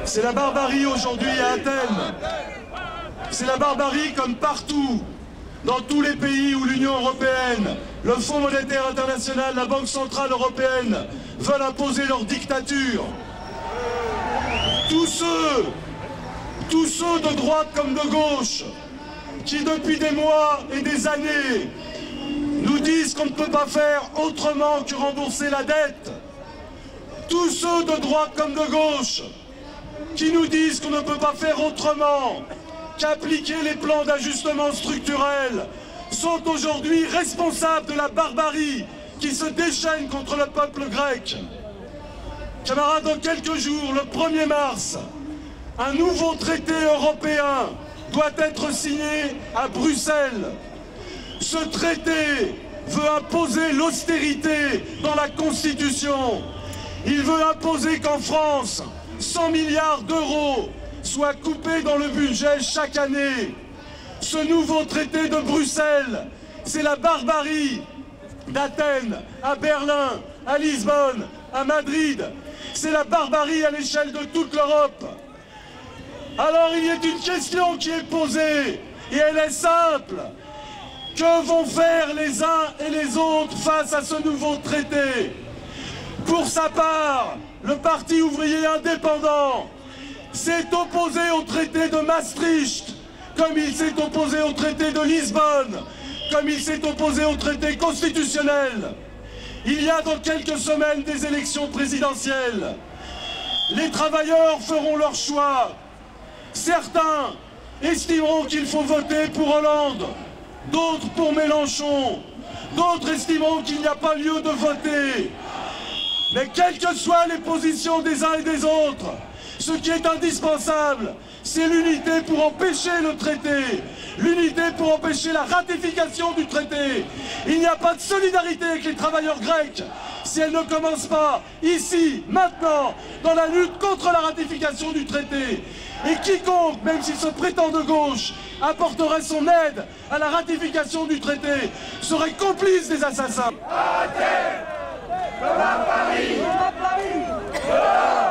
C'est la barbarie aujourd'hui à Athènes. C'est la barbarie comme partout, dans tous les pays où l'Union européenne, le Fonds monétaire international, la Banque centrale européenne veulent imposer leur dictature. Tous ceux de droite comme de gauche, qui depuis des mois et des années nous disent qu'on ne peut pas faire autrement que rembourser la dette. Tous ceux de droite comme de gauche qui nous disent qu'on ne peut pas faire autrement qu'appliquer les plans d'ajustement structurel sont aujourd'hui responsables de la barbarie qui se déchaîne contre le peuple grec. Camarades, dans quelques jours, le 1er mars, un nouveau traité européen doit être signé à Bruxelles. Ce traité veut imposer l'austérité dans la Constitution. Il veut imposer qu'en France, 100 milliards d'euros soient coupés dans le budget chaque année. Ce nouveau traité de Bruxelles, c'est la barbarie d'Athènes, à Berlin, à Lisbonne, à Madrid. C'est la barbarie à l'échelle de toute l'Europe. Alors il y a une question qui est posée, et elle est simple. Que vont faire les uns et les autres face à ce nouveau traité? Pour sa part, le Parti ouvrier indépendant s'est opposé au traité de Maastricht, comme il s'est opposé au traité de Lisbonne, comme il s'est opposé au traité constitutionnel. Il y a dans quelques semaines des élections présidentielles. Les travailleurs feront leur choix. Certains estimeront qu'il faut voter pour Hollande, d'autres pour Mélenchon, d'autres estimeront qu'il n'y a pas lieu de voter. Mais quelles que soient les positions des uns et des autres, ce qui est indispensable, c'est l'unité pour empêcher le traité, l'unité pour empêcher la ratification du traité. Il n'y a pas de solidarité avec les travailleurs grecs si elle ne commence pas ici, maintenant, dans la lutte contre la ratification du traité. Et quiconque, même s'il se prétend de gauche, apporterait son aide à la ratification du traité, serait complice des assassins. Athènes, de la Paris, de la